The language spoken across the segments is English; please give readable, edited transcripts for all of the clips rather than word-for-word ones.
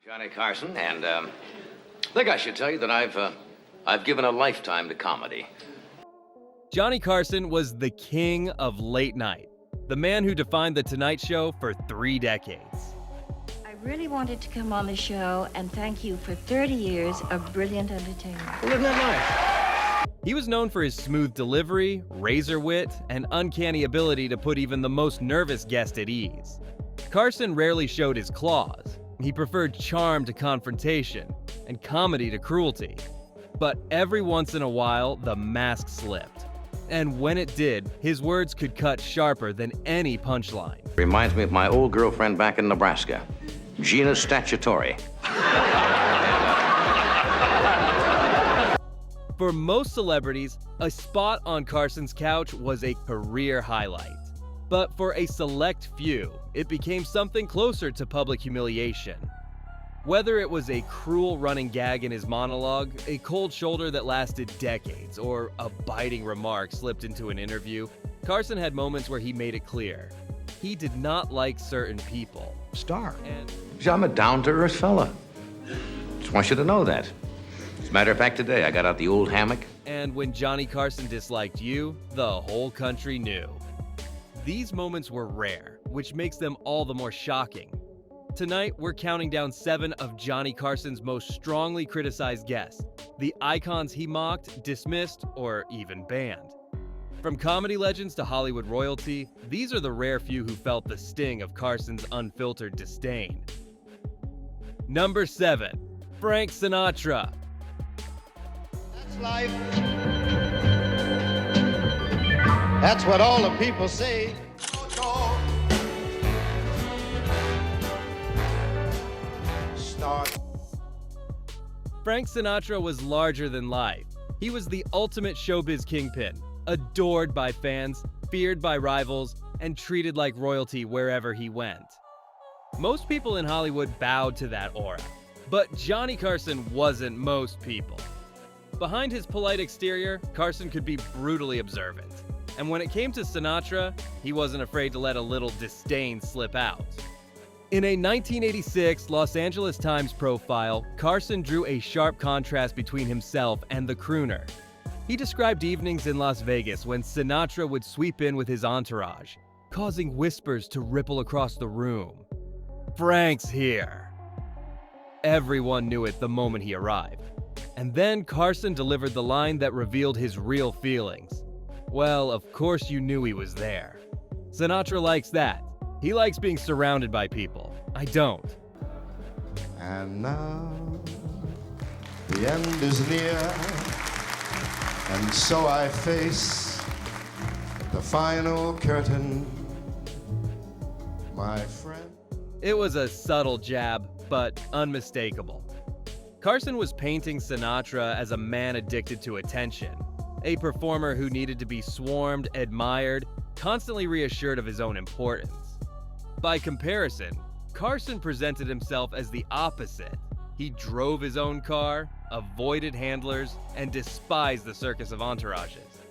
Johnny Carson, and I think I should tell you that I've given a lifetime to comedy. Johnny Carson was the king of late night, the man who defined The Tonight Show for 3 decades. I really wanted to come on the show and thank you for 30 years of brilliant entertainment. Well, isn't that nice? He was known for his smooth delivery, razor wit, and uncanny ability to put even the most nervous guest at ease. Carson rarely showed his claws. He preferred charm to confrontation and comedy to cruelty. But every once in a while, the mask slipped. And when it did, his words could cut sharper than any punchline. Reminds me of my old girlfriend back in Nebraska, Gina Statutory. For most celebrities, a spot on Carson's couch was a career highlight. But for a select few, it became something closer to public humiliation. Whether it was a cruel running gag in his monologue, a cold shoulder that lasted decades, or a biting remark slipped into an interview, Carson had moments where he made it clear. He did not like certain people. Star. I'm a down-to-earth fella. Just want you to know that. As a matter of fact, today I got out the old hammock. And when Johnny Carson disliked you, the whole country knew. These moments were rare, which makes them all the more shocking. Tonight, we're counting down 7 of Johnny Carson's most strongly criticized guests, the icons he mocked, dismissed, or even banned. From comedy legends to Hollywood royalty, these are the rare few who felt the sting of Carson's unfiltered disdain. Number 7, Frank Sinatra. That's life. That's what all the people say. Frank Sinatra was larger than life. He was the ultimate showbiz kingpin, adored by fans, feared by rivals, and treated like royalty wherever he went. Most people in Hollywood bowed to that aura, but Johnny Carson wasn't most people. Behind his polite exterior, Carson could be brutally observant. And when it came to Sinatra, he wasn't afraid to let a little disdain slip out. In a 1986 Los Angeles Times profile, Carson drew a sharp contrast between himself and the crooner. He described evenings in Las Vegas when Sinatra would sweep in with his entourage, causing whispers to ripple across the room. "Frank's here." Everyone knew it the moment he arrived. And then Carson delivered the line that revealed his real feelings. Well, of course you knew he was there. Sinatra likes that. He likes being surrounded by people. I don't. And now the end is near, and so I face the final curtain, my friend. It was a subtle jab, but unmistakable. Carson was painting Sinatra as a man addicted to attention, a performer who needed to be swarmed, admired, constantly reassured of his own importance. By comparison, Carson presented himself as the opposite. He drove his own car, avoided handlers, and despised the circus of entourages.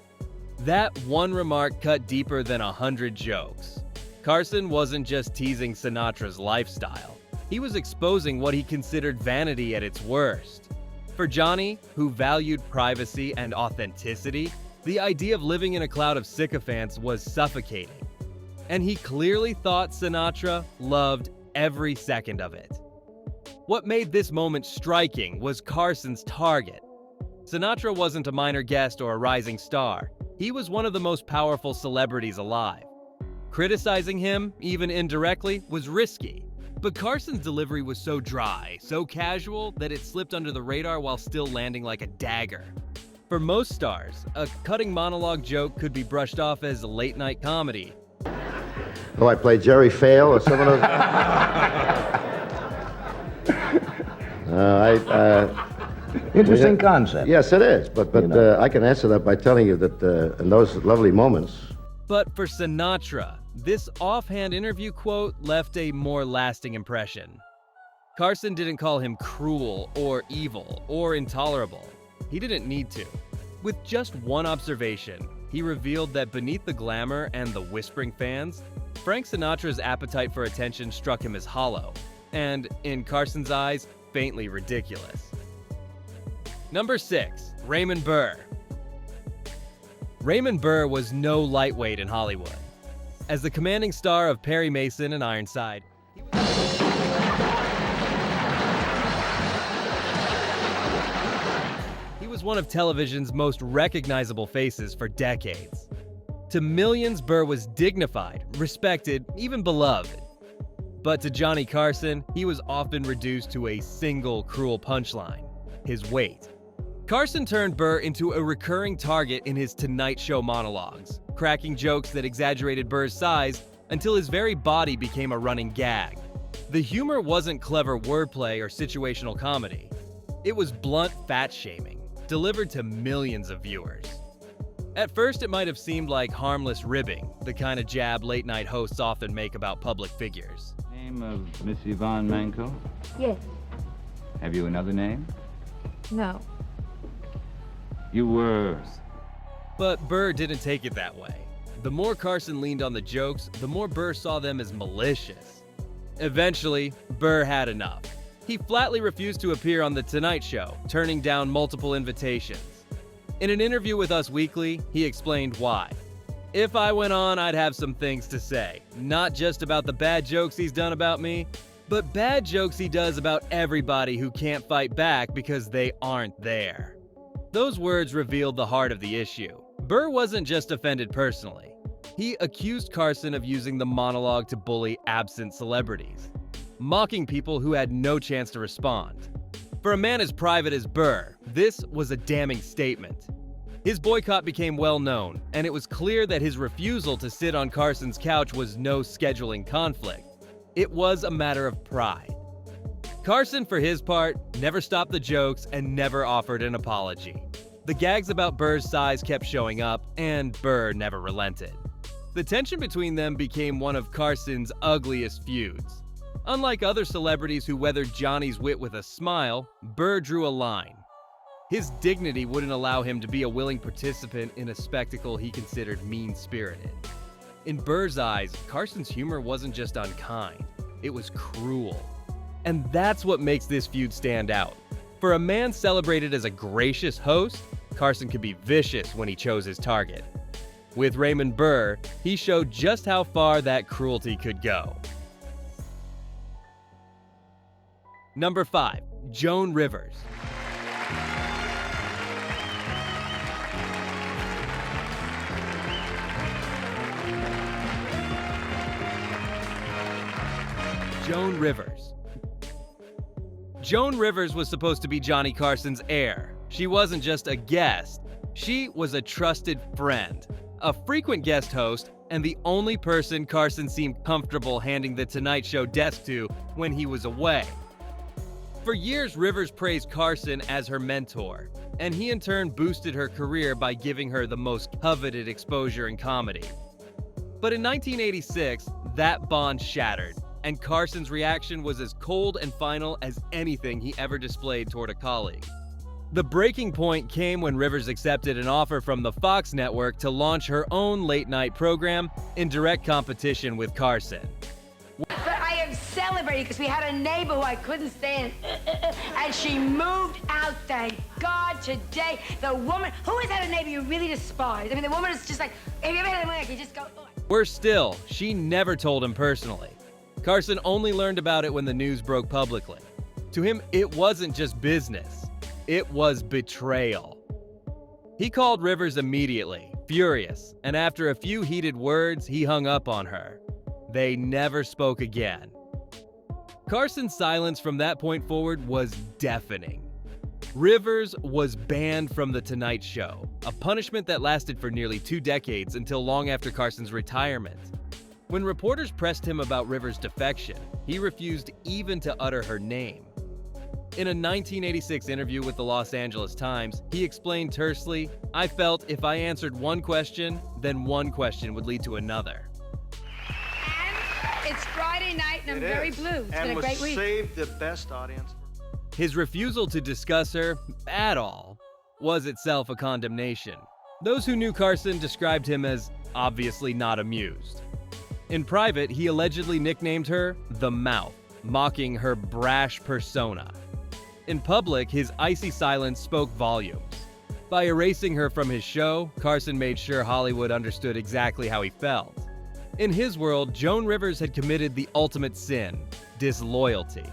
That one remark cut deeper than 100 jokes. Carson wasn't just teasing Sinatra's lifestyle. He was exposing what he considered vanity at its worst. For Johnny, who valued privacy and authenticity, the idea of living in a cloud of sycophants was suffocating. And he clearly thought Sinatra loved every second of it. What made this moment striking was Carson's target. Sinatra wasn't a minor guest or a rising star. He was one of the most powerful celebrities alive. Criticizing him, even indirectly, was risky. But Carson's delivery was so dry, so casual, that it slipped under the radar while still landing like a dagger. For most stars, a cutting monologue joke could be brushed off as late-night comedy. Oh, I play Jerry Fail or some of those. Interesting concept. Yes, it is. But I can answer that by telling you that in those lovely moments. But for Sinatra, this offhand interview quote left a more lasting impression. Carson didn't call him cruel or evil or intolerable. He didn't need to. With just one observation, he revealed that beneath the glamour and the whispering fans, Frank Sinatra's appetite for attention struck him as hollow, and, in Carson's eyes, faintly ridiculous. Number 6. Raymond Burr. Raymond Burr was no lightweight in Hollywood. As the commanding star of Perry Mason and Ironside, he was one of television's most recognizable faces for decades. To millions, Burr was dignified, respected, even beloved. But to Johnny Carson, he was often reduced to a single cruel punchline: his weight. Carson turned Burr into a recurring target in his Tonight Show monologues, cracking jokes that exaggerated Burr's size until his very body became a running gag. The humor wasn't clever wordplay or situational comedy. It was blunt fat-shaming, delivered to millions of viewers. At first, it might have seemed like harmless ribbing, the kind of jab late-night hosts often make about public figures. Name of Miss Yvonne Manco? Yes. Have you another name? No. You were... But Burr didn't take it that way. The more Carson leaned on the jokes, the more Burr saw them as malicious. Eventually, Burr had enough. He flatly refused to appear on The Tonight Show, turning down multiple invitations. In an interview with Us Weekly, he explained why. "If I went on, I'd have some things to say. Not just about the bad jokes he's done about me, but bad jokes he does about everybody who can't fight back because they aren't there." Those words revealed the heart of the issue. Burr wasn't just offended personally. He accused Carson of using the monologue to bully absent celebrities, mocking people who had no chance to respond. For a man as private as Burr, this was a damning statement. His boycott became well known, and it was clear that his refusal to sit on Carson's couch was no scheduling conflict. It was a matter of pride. Carson, for his part, never stopped the jokes and never offered an apology. The gags about Burr's size kept showing up, and Burr never relented. The tension between them became one of Carson's ugliest feuds. Unlike other celebrities who weathered Johnny's wit with a smile, Burr drew a line. His dignity wouldn't allow him to be a willing participant in a spectacle he considered mean-spirited. In Burr's eyes, Carson's humor wasn't just unkind, it was cruel. And that's what makes this feud stand out. For a man celebrated as a gracious host, Carson could be vicious when he chose his target. With Raymond Burr, he showed just how far that cruelty could go. Number 5. Joan Rivers. Joan Rivers. Joan Rivers was supposed to be Johnny Carson's heir. She wasn't just a guest. She was a trusted friend, a frequent guest host, and the only person Carson seemed comfortable handing The Tonight Show desk to when he was away. For years, Rivers praised Carson as her mentor, and he in turn boosted her career by giving her the most coveted exposure in comedy. But in 1986, that bond shattered, and Carson's reaction was as cold and final as anything he ever displayed toward a colleague. The breaking point came when Rivers accepted an offer from the Fox network to launch her own late-night program in direct competition with Carson. But I am celebrating because we had a neighbor who I couldn't stand, and she moved out, thank God, today. The woman, who has had a neighbor you really despise? I mean, the woman is just like, if you ever had a woman, you just go, oh. Worse still, she never told him personally. Carson only learned about it when the news broke publicly. To him, it wasn't just business. It was betrayal. He called Rivers immediately, furious, and after a few heated words, he hung up on her. They never spoke again. Carson's silence from that point forward was deafening. Rivers was banned from The Tonight Show, a punishment that lasted for nearly 2 decades until long after Carson's retirement. When reporters pressed him about Rivers' defection, he refused even to utter her name. In a 1986 interview with the Los Angeles Times, he explained tersely, "I felt if I answered one question, then one question would lead to another." And it's Friday night, and I'm very blue. It's been a great week. Save the best audience. His refusal to discuss her at all was itself a condemnation. Those who knew Carson described him as obviously not amused. In private, he allegedly nicknamed her the Mouth, mocking her brash persona. In public, his icy silence spoke volumes. By erasing her from his show, Carson made sure Hollywood understood exactly how he felt. In his world, Joan Rivers had committed the ultimate sin: disloyalty.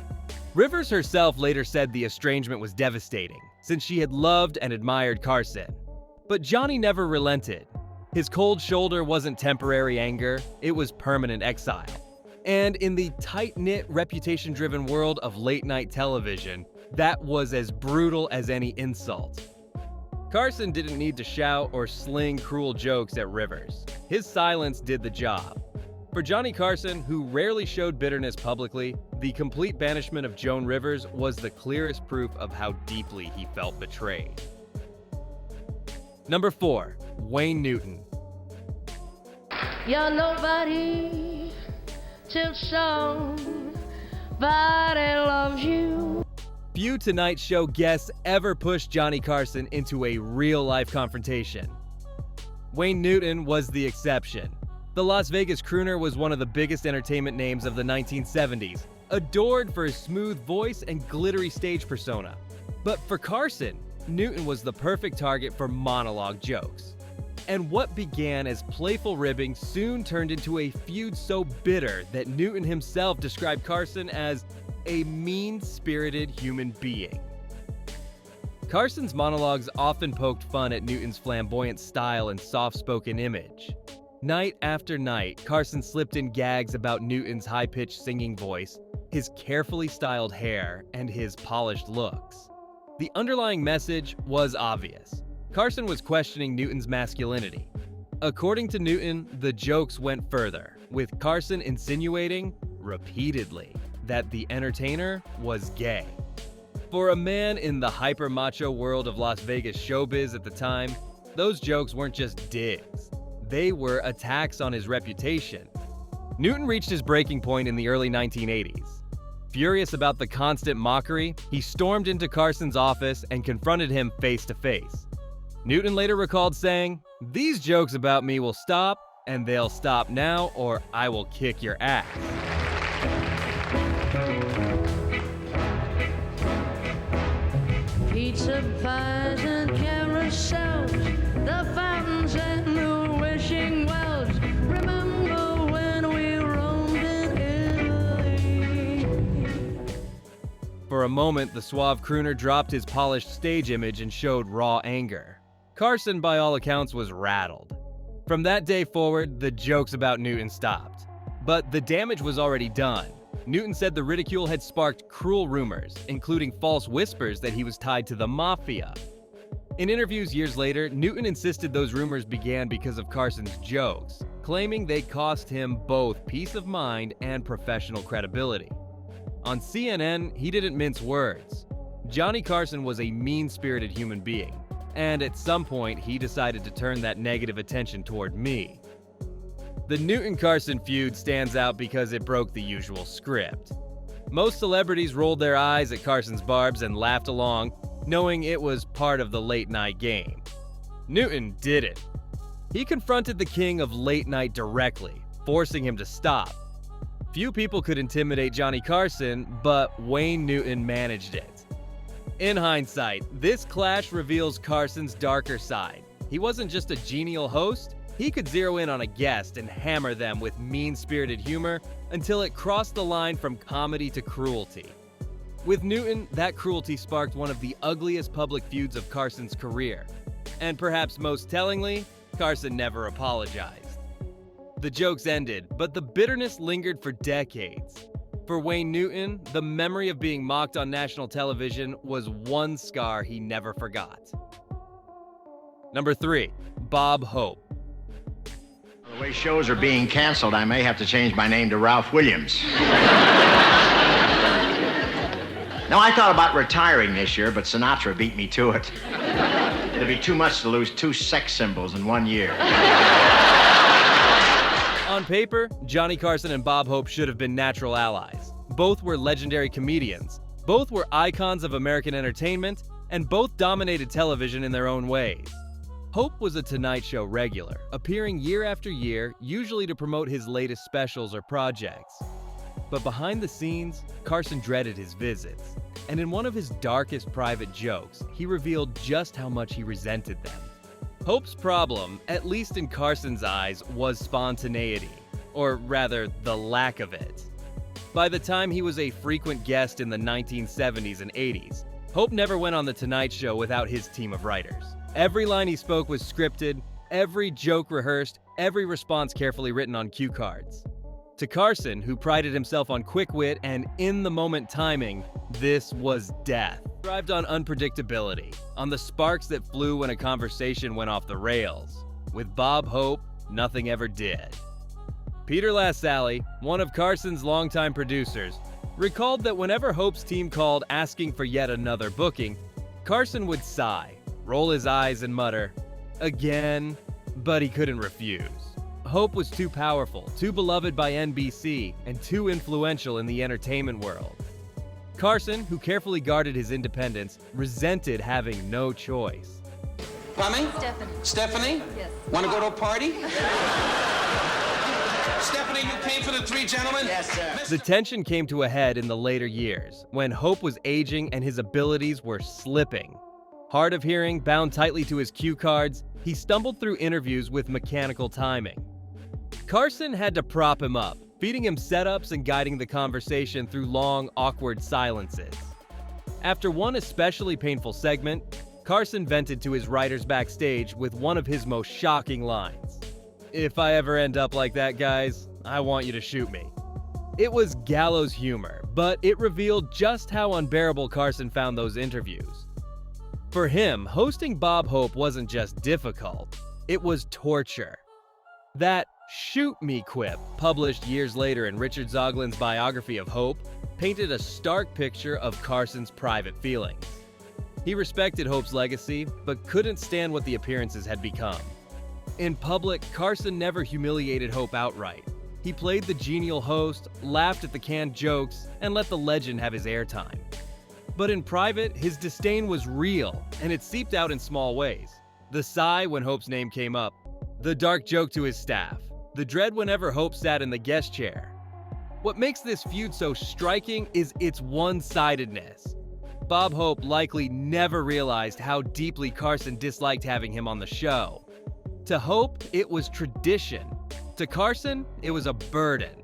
Rivers herself later said the estrangement was devastating, since she had loved and admired Carson. But Johnny never relented. His cold shoulder wasn't temporary anger, it was permanent exile. And in the tight-knit, reputation-driven world of late-night television, that was as brutal as any insult. Carson didn't need to shout or sling cruel jokes at Rivers. His silence did the job. For Johnny Carson, who rarely showed bitterness publicly, the complete banishment of Joan Rivers was the clearest proof of how deeply he felt betrayed. Number 4. Wayne Newton. You're nobody till somebody loves you. Few Tonight Show guests ever pushed Johnny Carson into a real-life confrontation. Wayne Newton was the exception. The Las Vegas crooner was one of the biggest entertainment names of the 1970s, adored for his smooth voice and glittery stage persona. But for Carson, Newton was the perfect target for monologue jokes. And what began as playful ribbing soon turned into a feud so bitter that Newton himself described Carson as a mean-spirited human being. Carson's monologues often poked fun at Newton's flamboyant style and soft-spoken image. Night after night, Carson slipped in gags about Newton's high-pitched singing voice, his carefully styled hair, and his polished looks. The underlying message was obvious. Carson was questioning Newton's masculinity. According to Newton, the jokes went further, with Carson insinuating, repeatedly, that the entertainer was gay. For a man in the hyper-macho world of Las Vegas showbiz at the time, those jokes weren't just digs. They were attacks on his reputation. Newton reached his breaking point in the early 1980s. Furious about the constant mockery, he stormed into Carson's office and confronted him face to face. Newton later recalled saying, "These jokes about me will stop, and they'll stop now, or I will kick your ass." Pizza pies and carousels, the fountains and the wishing wells. Remember when we roamed in Italy? For a moment, the suave crooner dropped his polished stage image and showed raw anger. Carson, by all accounts, was rattled. From that day forward, the jokes about Newton stopped. But the damage was already done. Newton said the ridicule had sparked cruel rumors, including false whispers that he was tied to the mafia. In interviews years later, Newton insisted those rumors began because of Carson's jokes, claiming they cost him both peace of mind and professional credibility. On CNN, he didn't mince words. Johnny Carson was a mean-spirited human being, and at some point, he decided to turn that negative attention toward me. The Newton-Carson feud stands out because it broke the usual script. Most celebrities rolled their eyes at Carson's barbs and laughed along, knowing it was part of the late-night game. Newton didn't. He confronted the king of late night directly, forcing him to stop. Few people could intimidate Johnny Carson, but Wayne Newton managed it. In hindsight, this clash reveals Carson's darker side. He wasn't just a genial host, he could zero in on a guest and hammer them with mean-spirited humor until it crossed the line from comedy to cruelty. With Newton, that cruelty sparked one of the ugliest public feuds of Carson's career. And perhaps most tellingly, Carson never apologized. The jokes ended, but the bitterness lingered for decades. For Wayne Newton, the memory of being mocked on national television was one scar he never forgot. Number 3, Bob Hope. The way shows are being canceled, I may have to change my name to Ralph Williams. Now, I thought about retiring this year, but Sinatra beat me to it. It'd be too much to lose 2 sex symbols in 1 year. On paper, Johnny Carson and Bob Hope should have been natural allies. Both were legendary comedians, both were icons of American entertainment, and both dominated television in their own ways. Hope was a Tonight Show regular, appearing year after year, usually to promote his latest specials or projects. But behind the scenes, Carson dreaded his visits. And in one of his darkest private jokes, he revealed just how much he resented them. Hope's problem, at least in Carson's eyes, was spontaneity, or rather, the lack of it. By the time he was a frequent guest in the 1970s and 80s, Hope never went on The Tonight Show without his team of writers. Every line he spoke was scripted, every joke rehearsed, every response carefully written on cue cards. To Carson, who prided himself on quick wit and in-the-moment timing, this was death. He thrived on unpredictability, on the sparks that flew when a conversation went off the rails. With Bob Hope, nothing ever did. Peter Lassalle, one of Carson's longtime producers, recalled that whenever Hope's team called asking for yet another booking, Carson would sigh, roll his eyes and mutter, "Again," but he couldn't refuse. Hope was too powerful, too beloved by NBC, and too influential in the entertainment world. Carson, who carefully guarded his independence, resented having no choice. Coming? Stephanie. Stephanie? Yes. Want to go to a party? Stephanie, you came for the three gentlemen? Yes, sir. The tension came to a head in the later years, when Hope was aging and his abilities were slipping. Hard of hearing, bound tightly to his cue cards, he stumbled through interviews with mechanical timing. Carson had to prop him up, feeding him setups and guiding the conversation through long, awkward silences. After one especially painful segment, Carson vented to his writers backstage with one of his most shocking lines. "If I ever end up like that, guys, I want you to shoot me." It was gallows humor, but it revealed just how unbearable Carson found those interviews. For him, hosting Bob Hope wasn't just difficult, it was torture. That "shoot me" quip, published years later in Richard Zoglin's biography of Hope, painted a stark picture of Carson's private feelings. He respected Hope's legacy, but couldn't stand what the appearances had become. In public, Carson never humiliated Hope outright. He played the genial host, laughed at the canned jokes, and let the legend have his airtime. But in private, his disdain was real, and it seeped out in small ways. The sigh when Hope's name came up, the dark joke to his staff, the dread whenever Hope sat in the guest chair. What makes this feud so striking is its one-sidedness. Bob Hope likely never realized how deeply Carson disliked having him on the show. To Hope, it was tradition. To Carson, it was a burden.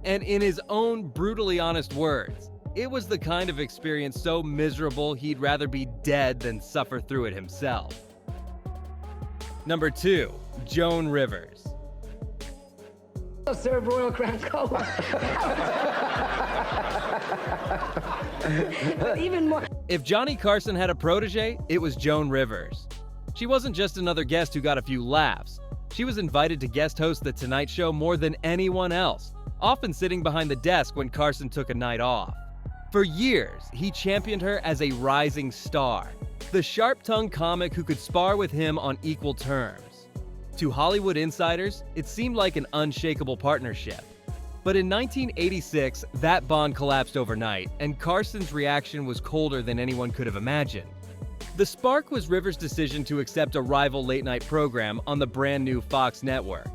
And in his own brutally honest words, it was the kind of experience so miserable he'd rather be dead than suffer through it himself. Number 2, Joan Rivers. Serve Royal Crown Cola. But even more. If Johnny Carson had a protege, it was Joan Rivers. She wasn't just another guest who got a few laughs. She was invited to guest host The Tonight Show more than anyone else, often sitting behind the desk when Carson took a night off. For years, he championed her as a rising star, the sharp-tongued comic who could spar with him on equal terms. To Hollywood insiders, it seemed like an unshakable partnership. But in 1986, that bond collapsed overnight, and Carson's reaction was colder than anyone could have imagined. The spark was Rivers' decision to accept a rival late-night program on the brand-new Fox network.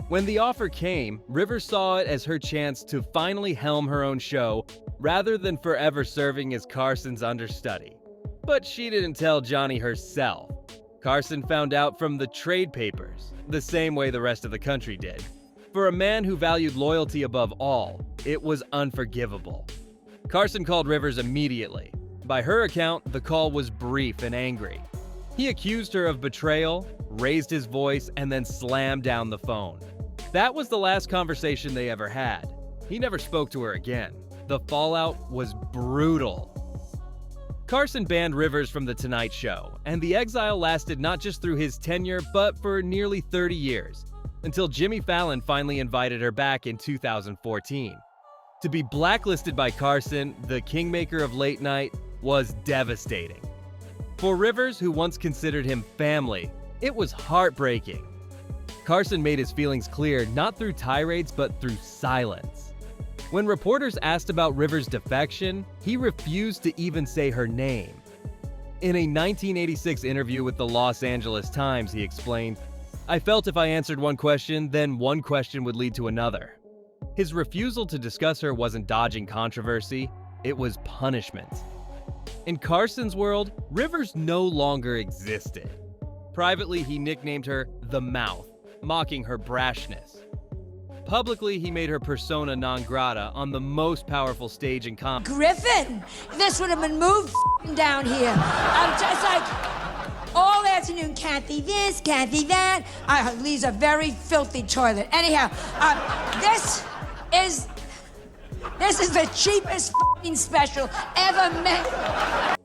When the offer came, Rivers saw it as her chance to finally helm her own show, rather than forever serving as Carson's understudy. But she didn't tell Johnny herself. Carson found out from the trade papers, the same way the rest of the country did. For a man who valued loyalty above all, it was unforgivable. Carson called Rivers immediately. By her account, the call was brief and angry. He accused her of betrayal, raised his voice, and then slammed down the phone. That was the last conversation they ever had. He never spoke to her again. The fallout was brutal. Carson banned Rivers from The Tonight Show, and the exile lasted not just through his tenure, but for nearly 30 years, until Jimmy Fallon finally invited her back in 2014. To be blacklisted by Carson, the kingmaker of late night, was devastating. For Rivers, who once considered him family, it was heartbreaking. Carson made his feelings clear not through tirades, but through silence. When reporters asked about Rivers' defection, he refused to even say her name. In a 1986 interview with the Los Angeles Times, he explained, "I felt if I answered one question, then one question would lead to another." His refusal to discuss her wasn't dodging controversy, it was punishment. In Carson's world, Rivers no longer existed. Privately, he nicknamed her the Mouth, mocking her brashness. Publicly, he made her persona non grata on the most powerful stage in comedy. Griffin, this would have been moved down here. I'm just like, all afternoon, Kathy this, Kathy that. Leaves a very filthy toilet. Anyhow, this is the cheapest special ever made.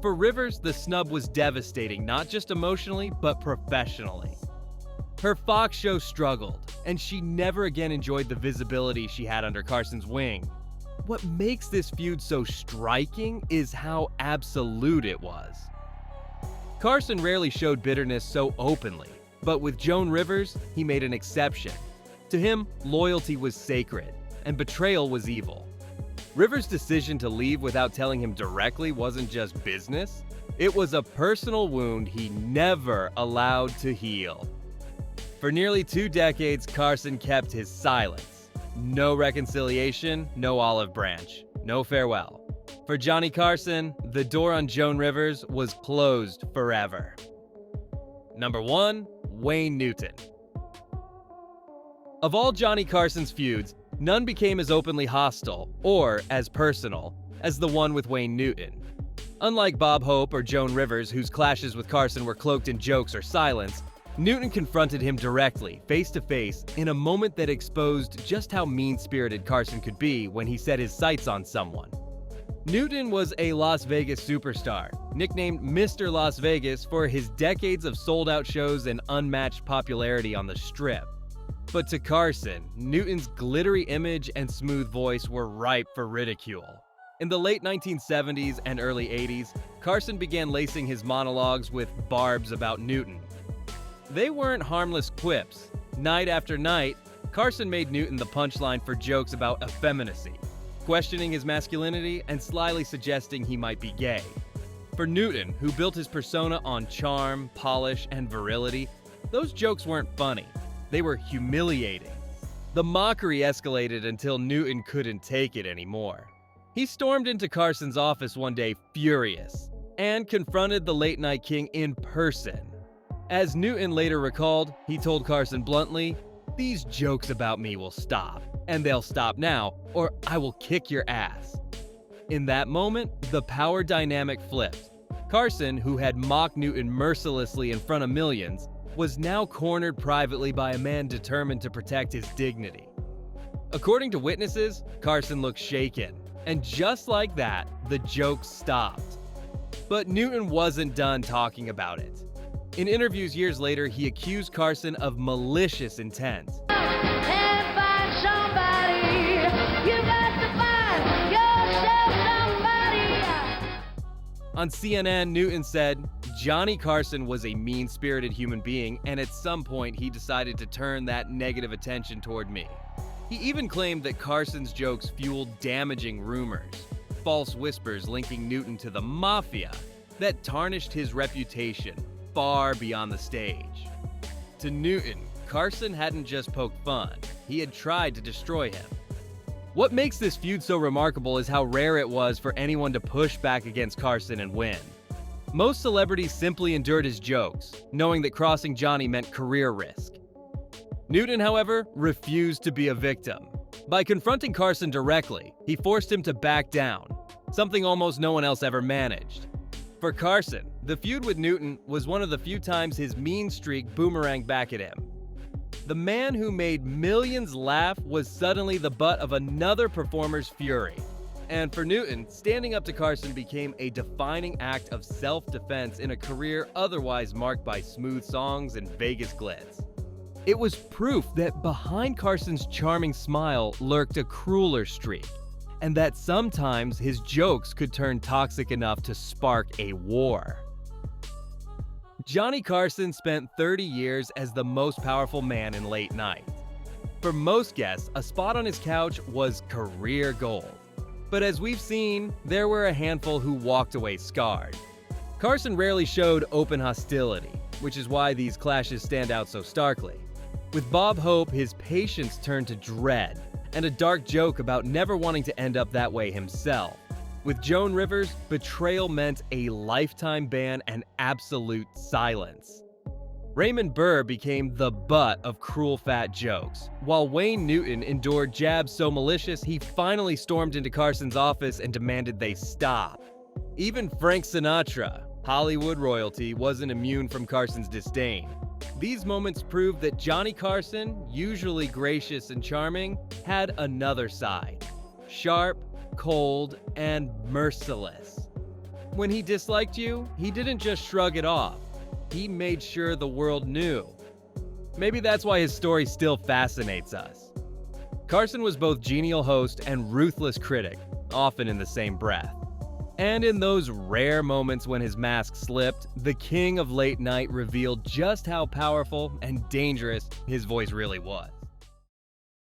For Rivers, the snub was devastating, not just emotionally, but professionally. Her Fox show struggled, and she never again enjoyed the visibility she had under Carson's wing. What makes this feud so striking is how absolute it was. Carson rarely showed bitterness so openly, but with Joan Rivers, he made an exception. To him, loyalty was sacred, and betrayal was evil. Rivers' decision to leave without telling him directly wasn't just business, it was a personal wound he never allowed to heal. For nearly 2 decades, Carson kept his silence. No reconciliation, no olive branch, no farewell. For Johnny Carson, the door on Joan Rivers was closed forever. Number 1, Wayne Newton. Of all Johnny Carson's feuds, none became as openly hostile, or as personal, as the one with Wayne Newton. Unlike Bob Hope or Joan Rivers, whose clashes with Carson were cloaked in jokes or silence, Newton confronted him directly, face to face, in a moment that exposed just how mean-spirited Carson could be when he set his sights on someone. Newton was a Las Vegas superstar, nicknamed Mr. Las Vegas for his decades of sold-out shows and unmatched popularity on the Strip. But to Carson, Newton's glittery image and smooth voice were ripe for ridicule. In the late 1970s and early 80s, Carson began lacing his monologues with barbs about Newton. They weren't harmless quips. Night after night, Carson made Newton the punchline for jokes about effeminacy, questioning his masculinity and slyly suggesting he might be gay. For Newton, who built his persona on charm, polish, and virility, those jokes weren't funny. They were humiliating. The mockery escalated until Newton couldn't take it anymore. He stormed into Carson's office one day furious and confronted the late-night king in person. As Newton later recalled, he told Carson bluntly, "These jokes about me will stop, and they'll stop now, or I will kick your ass." In that moment, the power dynamic flipped. Carson, who had mocked Newton mercilessly in front of millions, was now cornered privately by a man determined to protect his dignity. According to witnesses, Carson looked shaken, and just like that, the jokes stopped. But Newton wasn't done talking about it. In interviews years later, he accused Carson of malicious intent. Can't find somebody, you got to find yourself somebody. On CNN, Newton said, Johnny Carson was a mean-spirited human being, and at some point he decided to turn that negative attention toward me. He even claimed that Carson's jokes fueled damaging rumors, false whispers linking Newton to the mafia, that tarnished his reputation far beyond the stage. To Newton, Carson hadn't just poked fun, he had tried to destroy him. What makes this feud so remarkable is how rare it was for anyone to push back against Carson and win. Most celebrities simply endured his jokes, knowing that crossing Johnny meant career risk. Newton, however, refused to be a victim. By confronting Carson directly, he forced him to back down, something almost no one else ever managed. For Carson, the feud with Newton was one of the few times his mean streak boomeranged back at him. The man who made millions laugh was suddenly the butt of another performer's fury. And for Newton, standing up to Carson became a defining act of self-defense in a career otherwise marked by smooth songs and Vegas glitz. It was proof that behind Carson's charming smile lurked a crueler streak, and that sometimes his jokes could turn toxic enough to spark a war. Johnny Carson spent 30 years as the most powerful man in late night. For most guests, a spot on his couch was career gold. But as we've seen, there were a handful who walked away scarred. Carson rarely showed open hostility, which is why these clashes stand out so starkly. With Bob Hope, his patience turned to dread, and a dark joke about never wanting to end up that way himself. With Joan Rivers, betrayal meant a lifetime ban and absolute silence. Raymond Burr became the butt of cruel fat jokes, while Wayne Newton endured jabs so malicious he finally stormed into Carson's office and demanded they stop. Even Frank Sinatra, Hollywood royalty, wasn't immune from Carson's disdain. These moments proved that Johnny Carson, usually gracious and charming, had another side. Sharp, cold, and merciless. When he disliked you, he didn't just shrug it off. He made sure the world knew. Maybe that's why his story still fascinates us. Carson was both genial host and ruthless critic, often in the same breath. And in those rare moments when his mask slipped, the king of late night revealed just how powerful and dangerous his voice really was.